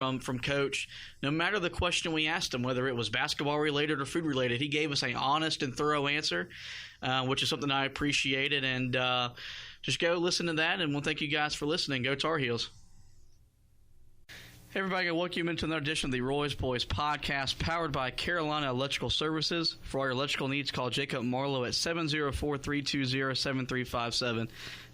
from Coach. No matter the question we asked him, whether it was basketball related or food related, he gave us an honest and thorough answer, which is something I appreciated. And just go listen to that, and we'll thank you guys for listening. Go Tar Heels. Hey everybody, I welcome you into another edition of the Roy's Boys podcast, powered by Carolina Electrical Services. For all your electrical needs, call Jacob Marlowe at 704-320-7357.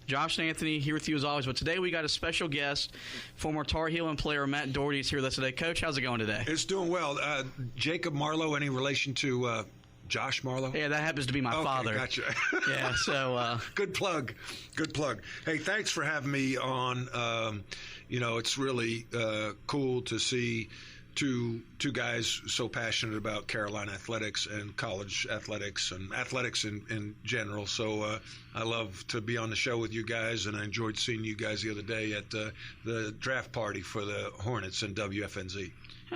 Josh and Anthony here with you as always, but today we got a special guest, former Tar Heel and player Matt Doherty is here with us today. Coach, how's it going today? It's doing well. Jacob Marlowe, any relation to Josh Marlowe? Yeah, that happens to be my father. Gotcha. Yeah, so good plug. Hey, thanks for having me on. It's really cool to see two guys so passionate about Carolina athletics and college athletics and athletics in general. So I love to be on the show with you guys, and I enjoyed seeing you guys the other day at the draft party for the Hornets and WFNZ.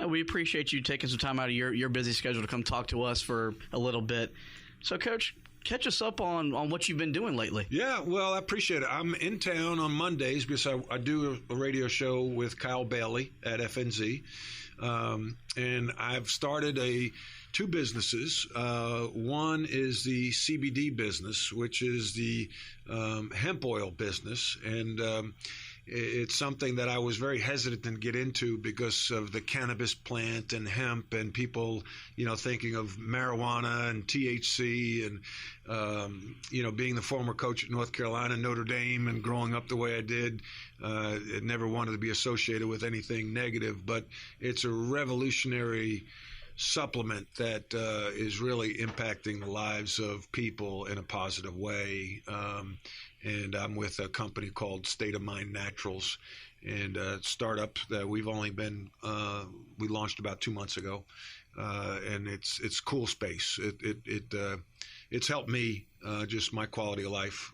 We appreciate you taking some time out of your busy schedule to come talk to us for a little bit. So, Coach, catch us up on what you've been doing lately. Yeah, well, I appreciate it. I'm in town on Mondays because I do a radio show with Kyle Bailey at FNZ. And I've started two businesses. One is the CBD business, which is the hemp oil business. And it's something that I was very hesitant to get into because of the cannabis plant and hemp and people, thinking of marijuana and THC and, being the former coach at North Carolina, Notre Dame, and growing up the way I did, never wanted to be associated with anything negative, but it's a revolutionary supplement that is really impacting the lives of people in a positive way. And I'm with a company called State of Mind Naturals, and a startup that we've only been we launched about 2 months ago, and it's cool space. It's helped me just my quality of life.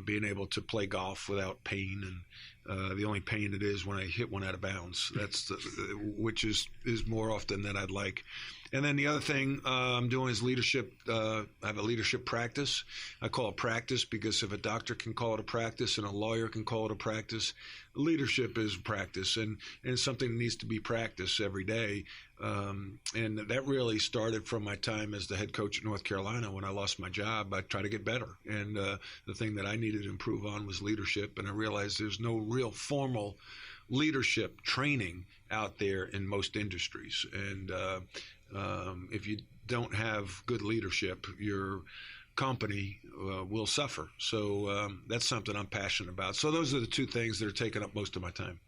Being able to play golf without pain, and the only pain it is when I hit one out of bounds. That's which is more often than I'd like. And then the other thing I'm doing is leadership. I have a leadership practice. I call it practice because if a doctor can call it a practice and a lawyer can call it a practice, leadership is practice, and it's something that needs to be practiced every day. And that really started from my time as the head coach at North Carolina. When I lost my job, I tried to get better. And the thing that I needed to improve on was leadership. And I realized there's no real formal leadership training out there in most industries. And if you don't have good leadership, your company will suffer. So that's something I'm passionate about. So those are the two things that are taking up most of my time.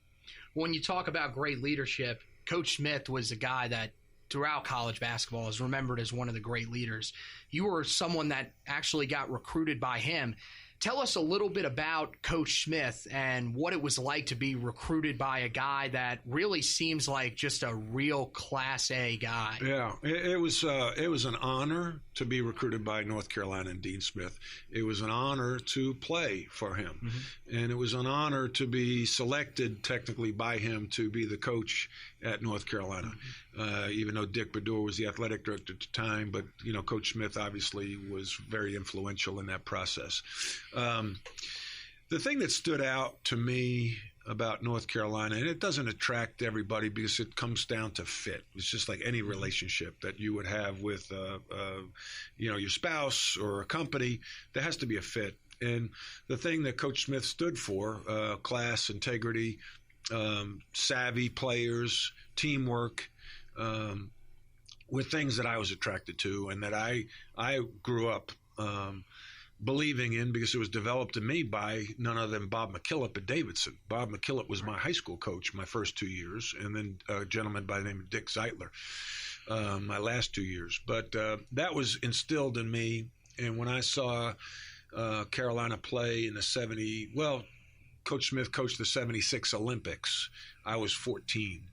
When you talk about great leadership, Coach Smith was a guy that throughout college basketball is remembered as one of the great leaders. You were someone that actually got recruited by him. Tell us a little bit about Coach Smith and what it was like to be recruited by a guy that really seems like just a real Class A guy. Yeah, it was an honor to be recruited by North Carolina and Dean Smith. It was an honor to play for him. Mm-hmm. And it was an honor to be selected technically by him to be the coach at North Carolina. Mm-hmm. Even though Dick Bedour was the athletic director at the time, but Coach Smith obviously was very influential in that process. The thing that stood out to me about North Carolina, and it doesn't attract everybody because it comes down to fit. It's just like any relationship that you would have with, your spouse or a company. There has to be a fit. And the thing that Coach Smith stood for, class, integrity, savvy players, teamwork, were things that I was attracted to and that I grew up believing in because it was developed in me by none other than Bob McKillop at Davidson. Bob McKillop was my high school coach my first 2 years, and then a gentleman by the name of Dick Zeitler my last 2 years. But that was instilled in me, and when I saw Carolina play in the Coach Smith coached the 76 Olympics. I was 14.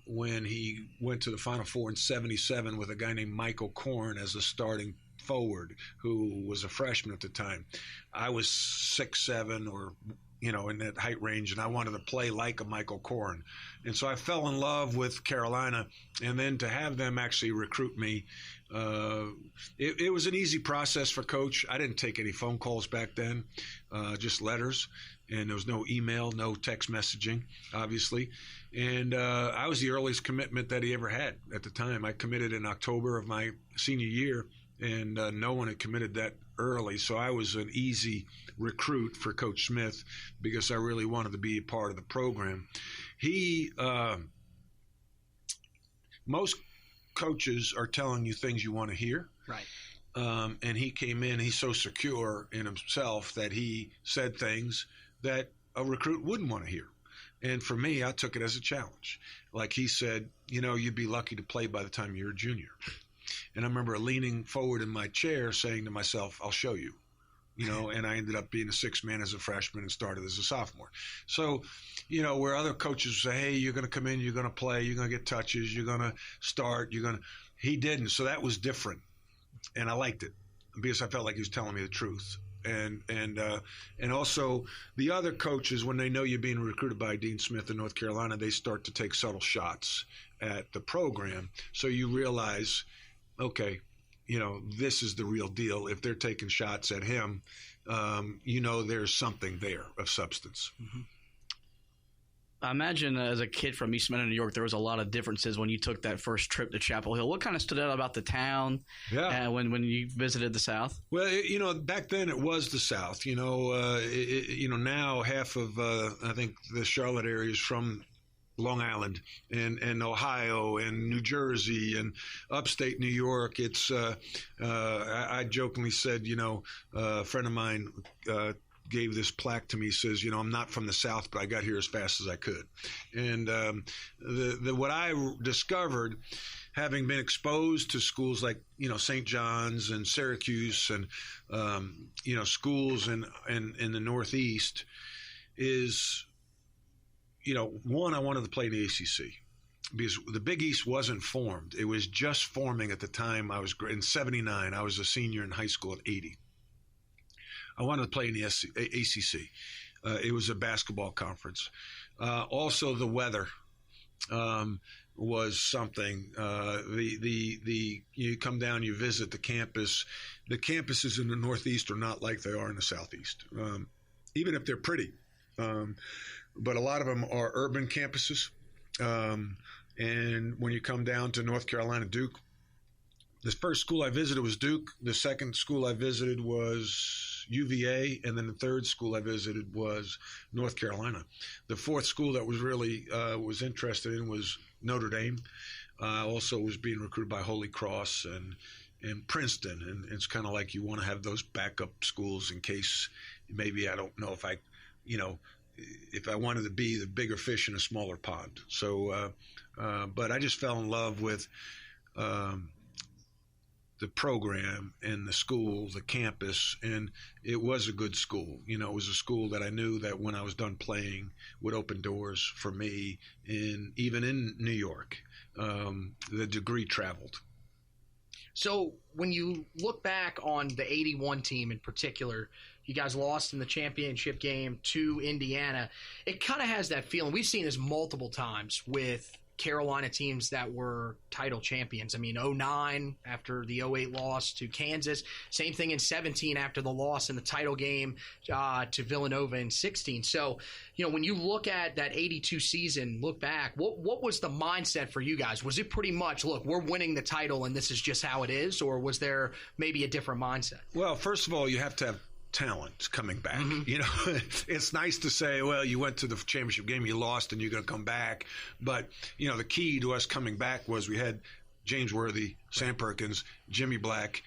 When he went to the Final Four in 77 with a guy named Michael Korn as a starting forward who was a freshman at the time. I was 6'7" or in that height range, and I wanted to play like a Michael Korn. And so I fell in love with Carolina, and then to have them actually recruit me, it was an easy process for Coach. I didn't take any phone calls back then, just letters. and there was no email, no text messaging, obviously. And I was the earliest commitment that he ever had at the time. I committed in October of my senior year, and no one had committed that early. So I was an easy recruit for Coach Smith because I really wanted to be a part of the program. Most coaches are telling you things you want to hear. Right. And he came in, he's so secure in himself that he said things that a recruit wouldn't want to hear. And for me, I took it as a challenge. Like he said, you'd be lucky to play by the time you're a junior. And I remember leaning forward in my chair saying to myself, I'll show you. And I ended up being a sixth man as a freshman and started as a sophomore. So, where other coaches say, hey, you're going to come in, you're going to play, you're going to get touches, you're going to start, he didn't. So that was different. And I liked it because I felt like he was telling me the truth. And also the other coaches, when they know you're being recruited by Dean Smith in North Carolina, they start to take subtle shots at the program. So you realize, okay, this is the real deal. If they're taking shots at him, there's something there of substance. Mm-hmm. I imagine as a kid from East Meadow, New York, there was a lot of differences when you took that first trip to Chapel Hill. What kind of stood out about the town when you visited the South? Well, back then it was the South. Now half of, I think, the Charlotte area is from Long Island and Ohio and New Jersey and upstate New York. It's I jokingly said, a friend of mine gave this plaque to me. He says, I'm not from the South, but I got here as fast as I could. And what I discovered, having been exposed to schools like St. John's and Syracuse and schools in the Northeast, is one, I wanted to play in the ACC because the Big East wasn't formed. It was just forming at the time. I was in 79. I was a senior in high school at 80. I wanted to play in the ACC. It was a basketball conference. Also, the weather was something. You come down, you visit the campus. The campuses in the Northeast are not like they are in the Southeast, even if they're pretty. But a lot of them are urban campuses. And when you come down to North Carolina, Duke, the first school I visited was Duke. The second school I visited was UVA. And then the third school I visited was North Carolina. The fourth school that was really was interested in was Notre Dame. Also was being recruited by Holy Cross and Princeton. And it's kind of like you want to have those backup schools in case maybe I don't know if if I wanted to be the bigger fish in a smaller pond. So, but I just fell in love with the program and the school, the campus, and it was a good school. It was a school that I knew that when I was done playing would open doors for me, even in New York. The degree traveled. So when you look back on the 81 team in particular, you guys lost in the championship game to Indiana. It kind of has that feeling. We've seen this multiple times with Carolina teams that were title champions. I mean, 09 after the 08 loss to Kansas. Same thing in 17 after the loss in the title game to Villanova in 16. So, when you look at that 82 season, look back, what was the mindset for you guys? Was it pretty much, look, we're winning the title and this is just how it is? Or was there maybe a different mindset? Well, first of all, you have to have talent coming back. Mm-hmm. It's nice to say, well, you went to the championship game, you lost, and you're going to come back. But, the key to us coming back was we had James Worthy, Sam Perkins, Jimmy Black,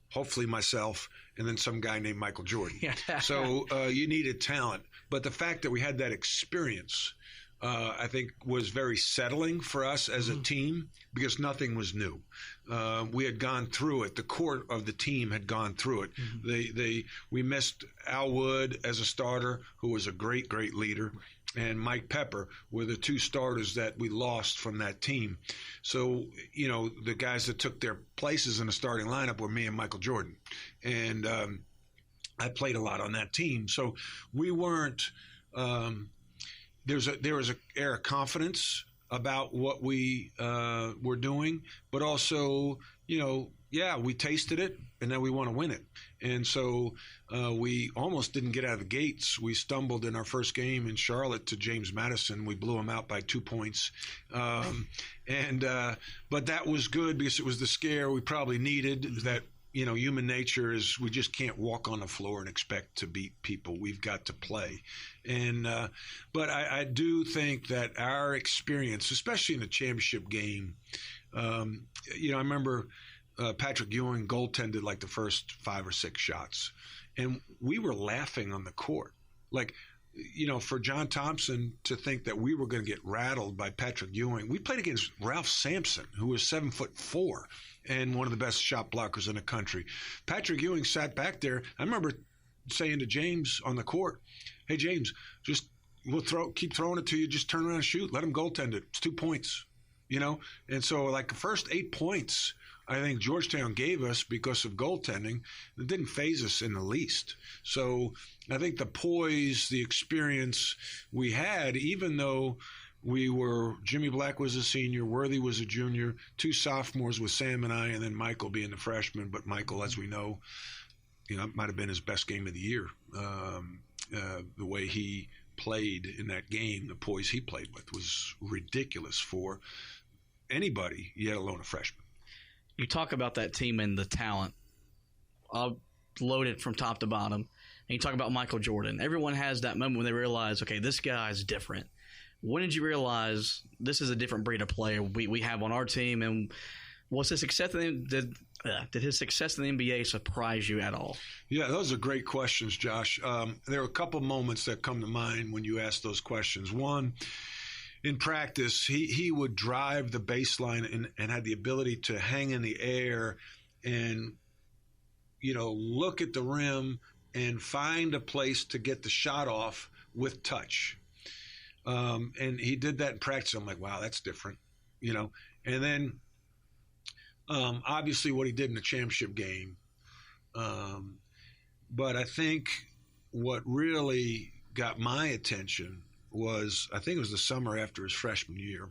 hopefully myself, and then some guy named Michael Jordan. So you needed talent. But the fact that we had that experience, I think, was very settling for us as a team because nothing was new. We had gone through it. The core of the team had gone through it. Mm-hmm. We missed Al Wood as a starter, who was a great, great leader, and Mike Pepper were the two starters that we lost from that team. So, the guys that took their places in the starting lineup were me and Michael Jordan. And I played a lot on that team. So we weren't there was an air of confidence about what we were doing, but also, yeah, we tasted it, and then we want to win it. And so we almost didn't get out of the gates. We stumbled in our first game in Charlotte to James Madison. We blew him out by 2 points. But that was good because it was the scare we probably needed. That, human nature is we just can't walk on the floor and expect to beat people. We've got to play. But I do think that our experience, especially in the championship game, I remember – Patrick Ewing goaltended like the first 5 or 6 shots. And we were laughing on the court. Like, for John Thompson to think that we were going to get rattled by Patrick Ewing. We played against Ralph Sampson, who was 7'4" and one of the best shot blockers in the country. Patrick Ewing sat back there. I remember saying to James on the court, hey, James, we'll keep throwing it to you. Just turn around and shoot. Let him goaltend it. It's 2 points, And so, like, the first 8 points – I think Georgetown gave us because of goaltending. It didn't faze us in the least. So I think the poise, the experience we had, even though Jimmy Black was a senior, Worthy was a junior, 2 sophomores with Sam and I, and then Michael being the freshman. But Michael, as we know, it might have been his best game of the year. The way he played in that game, the poise he played with was ridiculous for anybody, yet alone a freshman. You talk about that team and the talent, loaded from top to bottom. And you talk about Michael Jordan. Everyone has that moment when they realize, okay, this guy's different. When did you realize this is a different breed of player we have on our team? And was his success did his success in the NBA surprise you at all? Yeah, those are great questions, Josh. There are a couple moments that come to mind when you ask those questions. One, in practice, he would drive the baseline and had the ability to hang in the air and, look at the rim and find a place to get the shot off with touch. And he did that in practice. I'm like, wow, that's different, And then obviously what he did in the championship game. But I think what really got my attention was, I think it was the summer after his freshman year,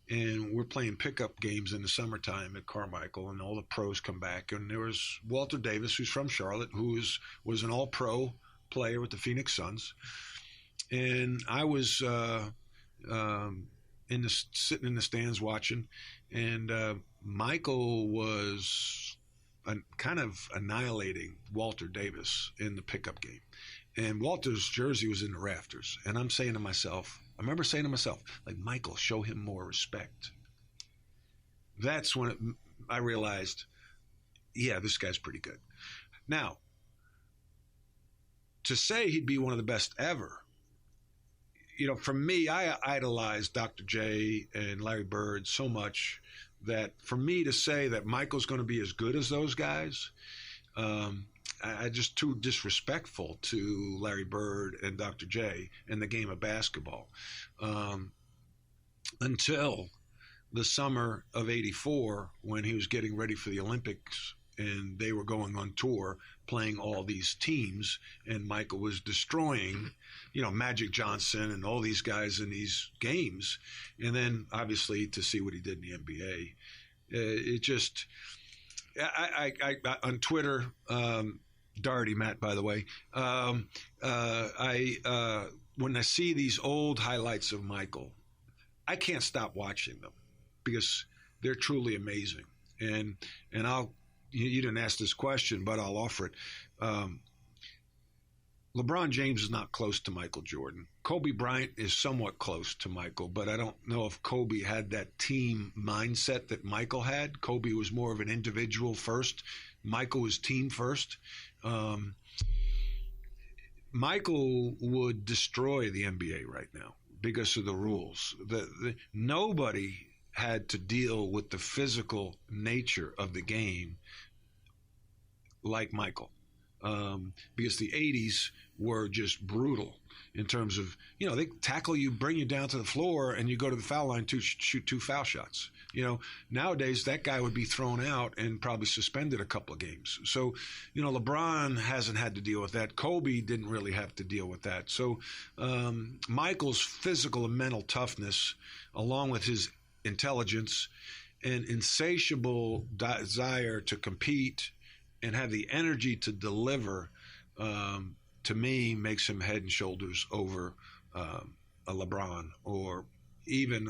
and we're playing pickup games in the summertime at Carmichael, and all the pros come back, and there was Walter Davis, who's from Charlotte, who was an all-pro player with the Phoenix Suns, and I was sitting in the stands watching, and Michael was kind of annihilating Walter Davis in the pickup game. And Walter's jersey was in the rafters. And I'm saying to myself, like, Michael, show him more respect. That's when I realized, yeah, this guy's pretty good. Now, to say he'd be one of the best ever, for me, I idolized Dr. J and Larry Bird so much that for me to say that Michael's going to be as good as those guys, I just too disrespectful to Larry Bird and Dr. J and the game of basketball. Until the summer of '84, when he was getting ready for the Olympics and they were going on tour playing all these teams, and Michael was destroying, Magic Johnson and all these guys in these games. And then obviously to see what he did in the NBA, it just, I on Twitter, Doherty, Matt, by the way, when I see these old highlights of Michael, I can't stop watching them because they're truly amazing. And you didn't ask this question, but I'll offer it. LeBron James is not close to Michael Jordan. Kobe Bryant is somewhat close to Michael, but I don't know if Kobe had that team mindset that Michael had. Kobe was more of an individual first. Michael was team first. Michael would destroy the NBA right now because of the rules. Nobody had to deal with the physical nature of the game like Michael, because the 80s were just brutal in terms of, they tackle you, bring you down to the floor, and you go to the foul line to shoot 2 foul shots. Nowadays that guy would be thrown out and probably suspended a couple of games. So, LeBron hasn't had to deal with that. Kobe didn't really have to deal with that. So Michael's physical and mental toughness, along with his intelligence and insatiable desire to compete and have the energy to deliver, to me, makes him head and shoulders over a LeBron or even